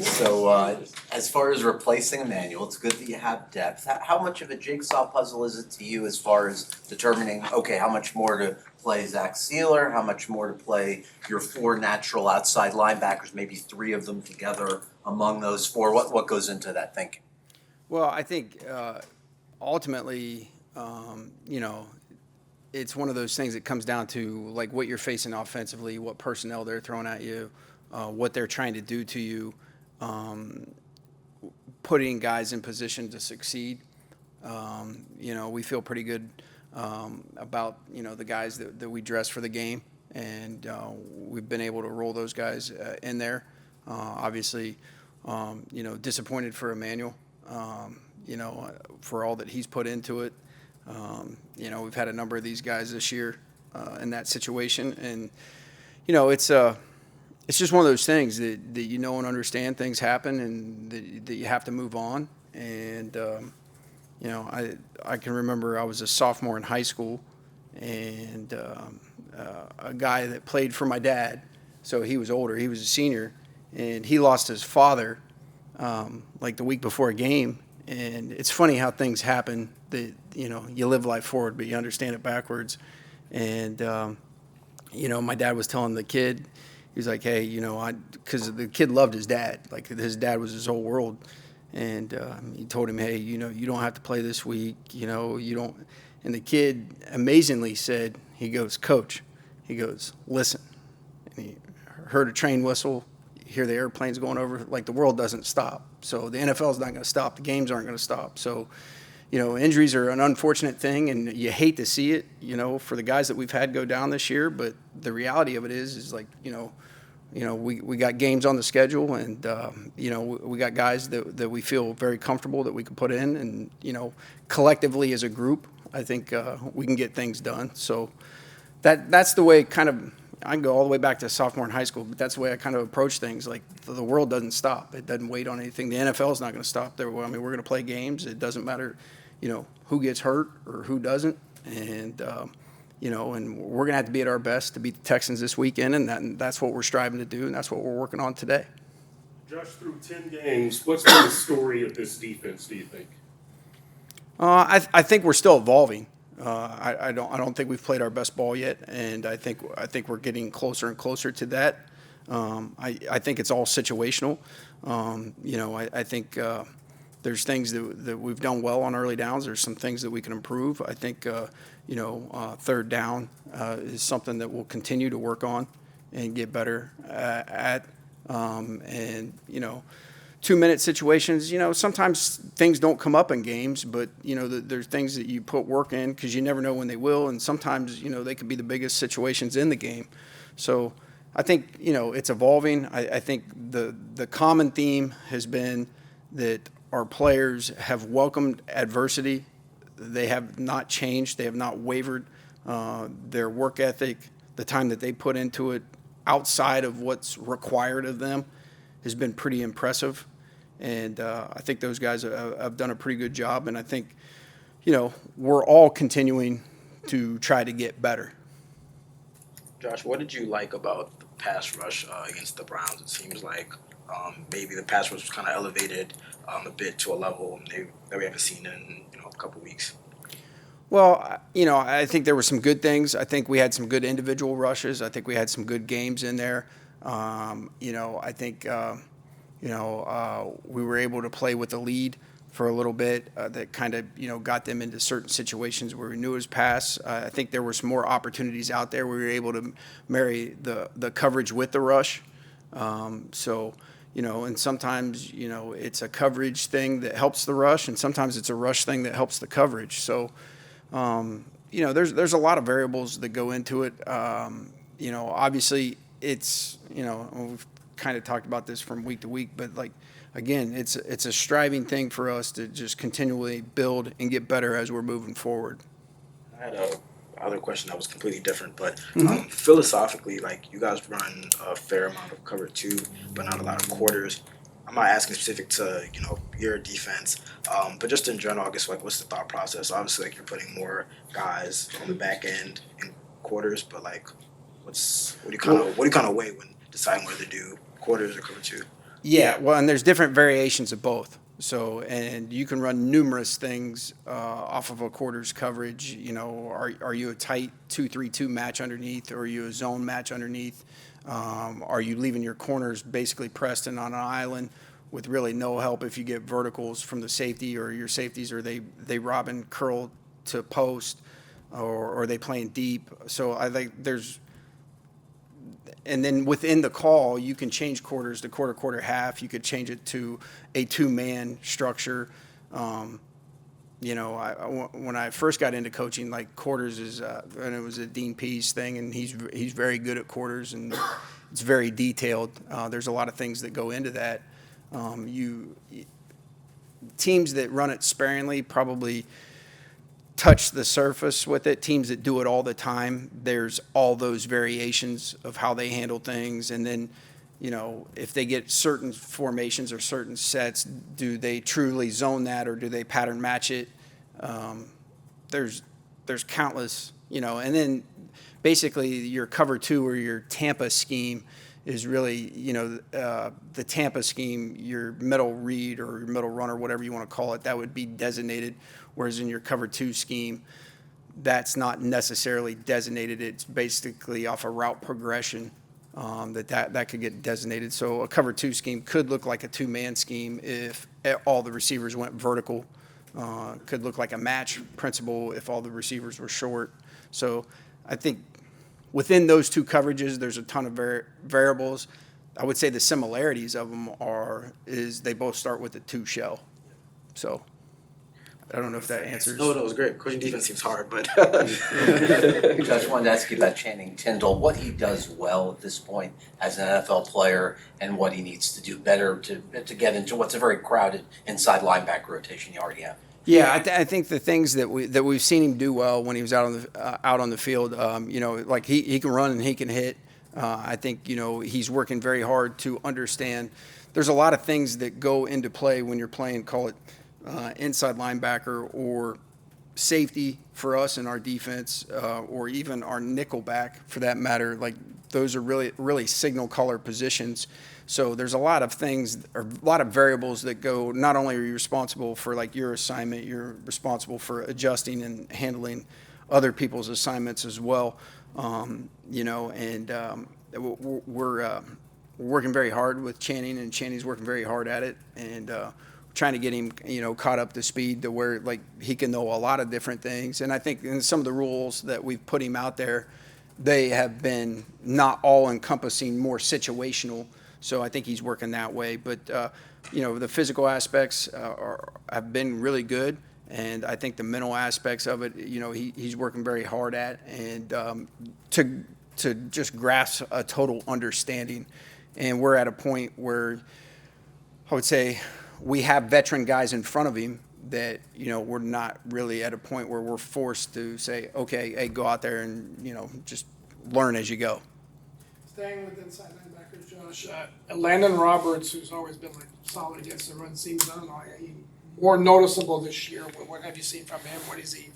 So, as far as replacing Emmanuel, it's good that you have depth. How much of a jigsaw puzzle is it to you as far as determining, okay, how much more to play Zach Sealer, how much more to play your four natural outside linebackers, maybe three of them together among those four? What goes into that thinking? Well, I think ultimately, it's one of those things that comes down to like what you're facing offensively, what personnel they're throwing at you, what they're trying to do to you, um, putting guys in position to succeed. We feel pretty good about the guys that we dress for the game, and we've been able to roll those guys in there. Obviously, disappointed for Emmanuel. For all that he's put into it. We've had a number of these guys this year in that situation, and it's just one of those things that and understand things happen, and that you have to move on. And I can remember I was a sophomore in high school, and a guy that played for my dad, so he was older, he was a senior, and he lost his father like the week before a game. And it's funny how things happen that, you live life forward, but you understand it backwards. And, my dad was telling the kid, he was like, hey, because the kid loved his dad. Like his dad was his whole world. And he told him, hey, you don't have to play this week. You don't. And the kid amazingly said, he goes, Coach, he goes, listen. And he heard a train whistle. Hear the airplanes going over, like the world doesn't stop. So the NFL is not going to stop. The games aren't going to stop. So, injuries are an unfortunate thing, and you hate to see it, for the guys that we've had go down this year. But the reality of it is like, we got games on the schedule, and, we got guys that we feel very comfortable that we can put in. And, collectively as a group, I think we can get things done. So that's the way kind of, I can go all the way back to sophomore in high school, but that's the way I kind of approach things. Like the world doesn't stop; it doesn't wait on anything. The NFL is not going to stop there. We're going to play games. It doesn't matter, who gets hurt or who doesn't, and and we're going to have to be at our best to beat the Texans this weekend, and that's what we're striving to do, and that's what we're working on today. Josh, through 10 games, what's been the story of this defense, do you think? I think we're still evolving. I don't think we've played our best ball yet, and I think we're getting closer and closer to that. I think it's all situational. I think there's things that we've done well on early downs. There's some things that we can improve. I think third down is something that we'll continue to work on and get better at. 2-minute situations, sometimes things don't come up in games, but, there's things that you put work in because you never know when they will. And sometimes, they can be the biggest situations in the game. So I think, it's evolving. I think the common theme has been that our players have welcomed adversity. They have not changed. They have not wavered. Their work ethic, the time that they put into it outside of what's required of them has been pretty impressive. And I think those guys have done a pretty good job. And I think, we're all continuing to try to get better. Josh, what did you like about the pass rush against the Browns? It seems like maybe the pass rush was kind of elevated a bit to a level that we haven't seen in a couple weeks. Well, I think there were some good things. I think we had some good individual rushes. I think we had some good games in there. I think we were able to play with the lead for a little bit that kind of, got them into certain situations where we knew it was pass. I think there were some more opportunities out there. We were able to marry the coverage with the rush. And sometimes, it's a coverage thing that helps the rush, and sometimes it's a rush thing that helps the coverage. So, there's a lot of variables that go into it. Obviously it's, we've kind of talked about this from week to week, but like, again, it's a striving thing for us to just continually build and get better as we're moving forward. I had a other question that was completely different, but philosophically, like you guys run a fair amount of cover two, but not a lot of quarters. I'm not asking specific to your defense, but just in general, I guess like what's the thought process? Obviously, like you're putting more guys on the back end in quarters, but like what do you kind of weigh when deciding whether to do quarters or cover two? Yeah, well, and there's different variations of both. So, and you can run numerous things off of a quarters coverage. You know, are you a tight 2-3-2 match underneath, or are you a zone match underneath? Are you leaving your corners basically pressed and on an island with really no help if you get verticals from the safety, or your safeties, or they rob and curl to post, or are they playing deep? So I think there's. And then within the call, you can change quarters to quarter, quarter, half. You could change it to a two-man structure. You know, when I first got into coaching, like quarters is, and it was a Dean Pease thing, and he's very good at quarters, and it's very detailed. There's a lot of things that go into that. Teams that run it sparingly probably touch the surface with it. Teams that do it all the time, there's all those variations of how they handle things. And then, you know, if they get certain formations or certain sets, do they truly zone that, or do they pattern match it? There's countless, you know. And then basically your cover two or your Tampa scheme is really, you know, the Tampa scheme, your middle read or your middle runner, whatever you want to call it, that would be designated. Whereas in your cover two scheme, that's not necessarily designated. It's basically off a route progression that could get designated. So a cover two scheme could look like a two-man scheme if all the receivers went vertical. Could look like a match principle if all the receivers were short. So I think within those two coverages, there's a ton of variables. I would say the similarities of them is they both start with a two shell. So I don't know if that answers. No, it was great. Coaching defense seems hard, but. Josh, wanted to ask you about Channing Tindall, what he does well at this point as an NFL player, and what he needs to do better to get into what's a very crowded inside linebacker rotation you already have. Yeah, I think the things that we've seen him do well when he was out on the field, you know, like he can run and he can hit. I think, you know, he's working very hard to understand. There's a lot of things that go into play when you're playing, call it inside linebacker or safety for us in our defense, or even our nickel back for that matter. Like those are really signal caller positions. So there's a lot of things, or a lot of variables that go. Not only are you responsible for like your assignment, you're responsible for adjusting and handling other people's assignments as well. You know, and we're working very hard with Channing, and Channing's working very hard at it, and trying to get him, you know, caught up to speed to where like he can know a lot of different things. And I think in some of the rules that we've put him out there, they have been not all encompassing, more situational. So I think he's working that way. But you know, the physical aspects have been really good, and I think the mental aspects of it, you know, he's working very hard at, and to just grasp a total understanding. And we're at a point where I would say we have veteran guys in front of him that, you know, we're not really at a point where we're forced to say, okay, hey, go out there and, you know, just learn as you go. Staying with inside linebackers, Josh, Landon Roberts, who's always been like solid against the run, seems, I don't know, he more noticeable this year. What have you seen from him? What is he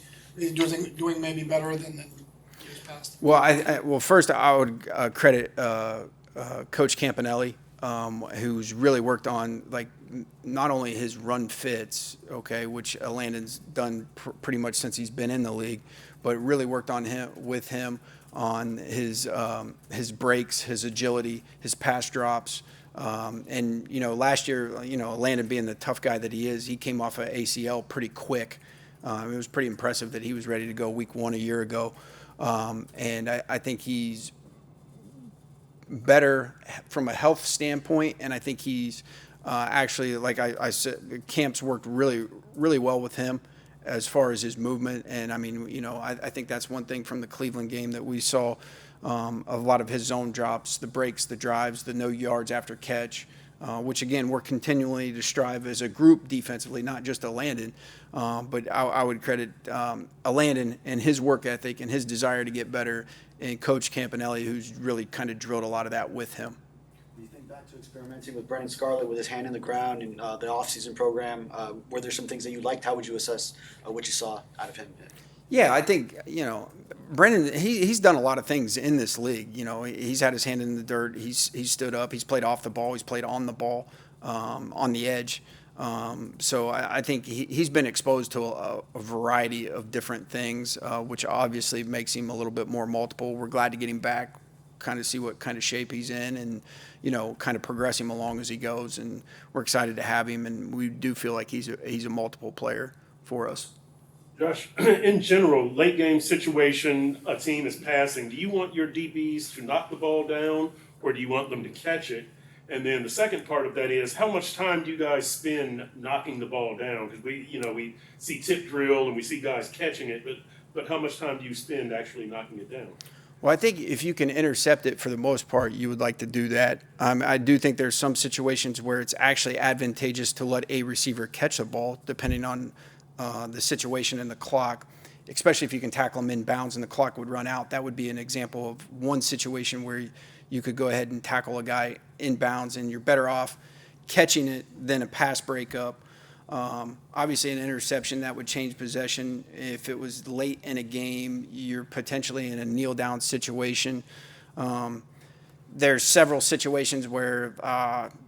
doing maybe better than years past? Well, first I would credit Coach Campanelli, who's really worked on like not only his run fits, okay, which Landon's done pretty much since he's been in the league, but really worked on him on his breaks, his agility, his pass drops. And, you know, last year, you know, Landon being the tough guy that he is, he came off of ACL pretty quick. It was pretty impressive that he was ready to go week 1 a year ago. And I think he's better from a health standpoint, and I think he's actually, like I said, Camp's worked really, really well with him as far as his movement. And I mean, you know, I think that's one thing from the Cleveland game that we saw, a lot of his zone drops, the breaks, the drives, the no yards after catch, which again, we're continually to strive as a group defensively, not just a Landon. But I would credit a Landon and his work ethic and his desire to get better, and Coach Campanelli, who's really kind of drilled a lot of that with him. When you think back to experimenting with Brendan Scarlett with his hand in the ground and the offseason program, were there some things that you liked? How would you assess what you saw out of him? Yeah, I think, you know, Brendan, he's done a lot of things in this league. You know, he's had his hand in the dirt. He's stood up. He's played off the ball. He's played on the ball. on the edge. So I think he's been exposed to a variety of different things, which obviously makes him a little bit more multiple. We're glad to get him back, kind of see what kind of shape he's in, and kind of progress him along as he goes. And we're excited to have him, and we do feel like he's a multiple player for us. Josh, in general, late game situation, a team is passing. Do you want your DBs to knock the ball down, or do you want them to catch it? And then the second part of that is, how much time do you guys spend knocking the ball down? Because we see tip drill and we see guys catching it, but how much time do you spend actually knocking it down? Well, I think if you can intercept it for the most part, you would like to do that. I do think there's some situations where it's actually advantageous to let a receiver catch the ball, depending on the situation and the clock, especially if you can tackle them in bounds and the clock would run out. That would be an example of one situation where you could go ahead and tackle a guy in bounds, and you're better off catching it than a pass breakup. Obviously, an interception, that would change possession. If it was late in a game, you're potentially in a kneel-down situation. There's several situations where,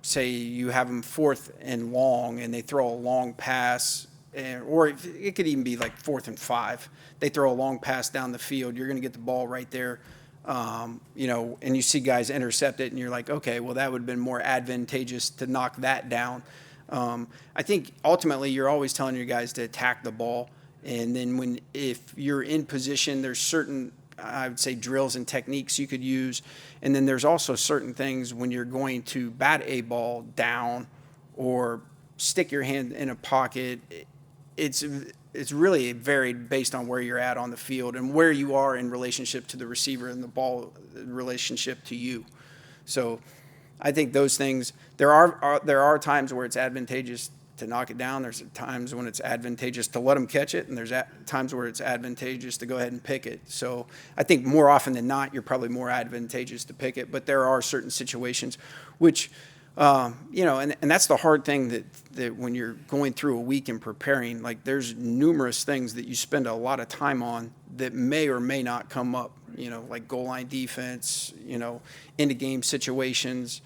say, you have them 4th and long, and they throw a long pass, or it could even be like 4th and 5. They throw a long pass down the field. You're going to get the ball right there. And you see guys intercept it, and you're like, okay, well, that would have been more advantageous to knock that down. I think ultimately you're always telling your guys to attack the ball, and then if you're in position, there's certain, I would say, drills and techniques you could use, and then there's also certain things when you're going to bat a ball down or stick your hand in a pocket. It's really varied based on where you're at on the field and where you are in relationship to the receiver and the ball relationship to you. So I think those things, there are times where it's advantageous to knock it down. There's times when it's advantageous to let them catch it, and there's times where it's advantageous to go ahead and pick it. So I think more often than not, you're probably more advantageous to pick it, but there are certain situations which and that's the hard thing that when you're going through a week and preparing, like there's numerous things that you spend a lot of time on that may or may not come up, like goal line defense, into game situations,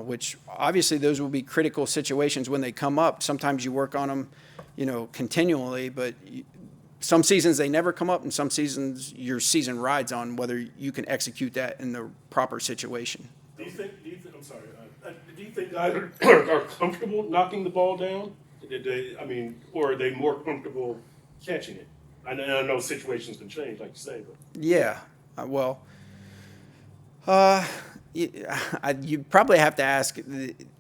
which obviously those will be critical situations when they come up. Sometimes you work on them, continually, but some seasons they never come up, and some seasons your season rides on whether you can execute that in the proper situation. Do you think guys are comfortable knocking the ball down? Or are they more comfortable catching it? I know situations can change, like you say, but yeah, you probably have to ask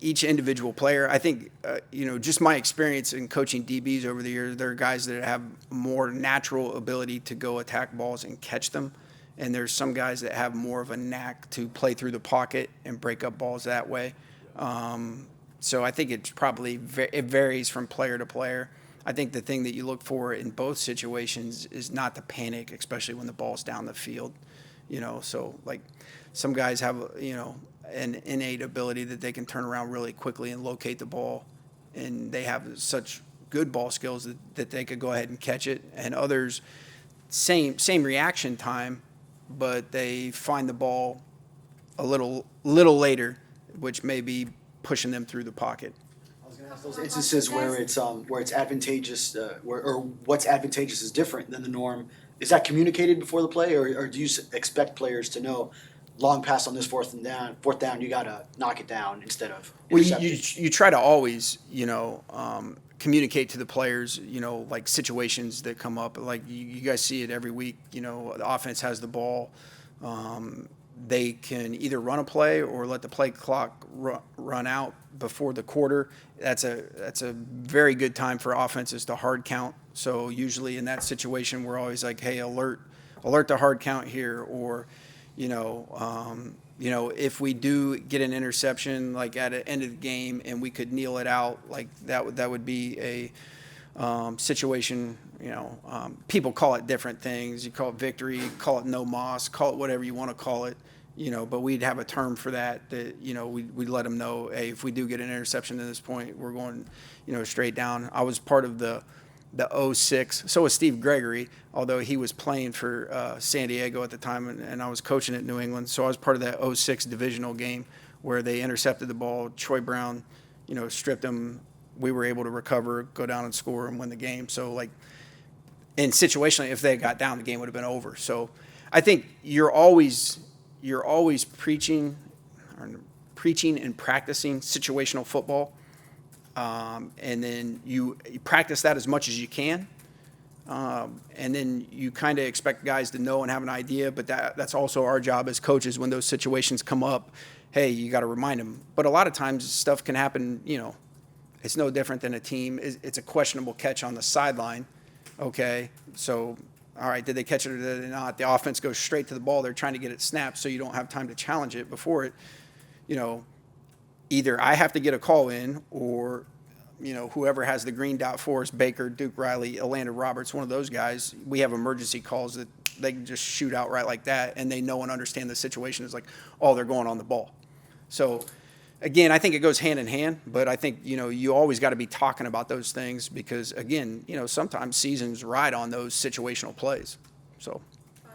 each individual player. I think, just my experience in coaching DBs over the years, there are guys that have more natural ability to go attack balls and catch them. And there's some guys that have more of a knack to play through the pocket and break up balls that way. So I think it varies from player to player. I think the thing that you look for in both situations is not to panic, especially when the ball's down the field. So like some guys have, an innate ability that they can turn around really quickly and locate the ball, and they have such good ball skills that they could go ahead and catch it. And others, same reaction time, but they find the ball a little later, which may be pushing them through the pocket. I was going to ask those instances where it's advantageous, or what's advantageous is different than the norm. Is that communicated before the play, or do you expect players to know, long pass on this fourth down, you got to knock it down instead of intercepting? Well, you try to always, communicate to the players, like situations that come up. Like you guys see it every week. The offense has the ball. They can either run a play or let the play clock run out before the quarter. That's a very good time for offenses to hard count. So usually in that situation, we're always like, hey, alert the hard count here, or if we do get an interception, like at the end of the game, and we could kneel it out, like that would be a situation. People call it different things. You call it victory, call it no moss, call it whatever you want to call it. But we'd have a term for that. We'd let them know, hey, if we do get an interception at this point, we're going, straight down. I was part of the 06. So was Steve Gregory, although he was playing for San Diego at the time, and I was coaching at New England. So I was part of that 06 divisional game where they intercepted the ball. Troy Brown, stripped them. We were able to recover, go down and score and win the game. So like, and situationally, if they got down, the game would have been over. So I think you're always preaching and practicing situational football. And then you practice that as much as you can. And then you kind of expect guys to know and have an idea, but that's also our job as coaches when those situations come up. Hey, you got to remind them. But a lot of times stuff can happen, it's no different than a team. It's a questionable catch on the sideline. Okay, so, all right, did they catch it or did they not? The offense goes straight to the ball. They're trying to get it snapped so you don't have time to challenge it before it, either I have to get a call in or, whoever has the green dot for us, Baker, Duke Riley, Atlanta Roberts, one of those guys, we have emergency calls that they can just shoot out right like that, and they know and understand the situation is like, oh, they're going on the ball. So, again, I think it goes hand in hand, but I think, you always got to be talking about those things because, again, sometimes seasons ride on those situational plays. So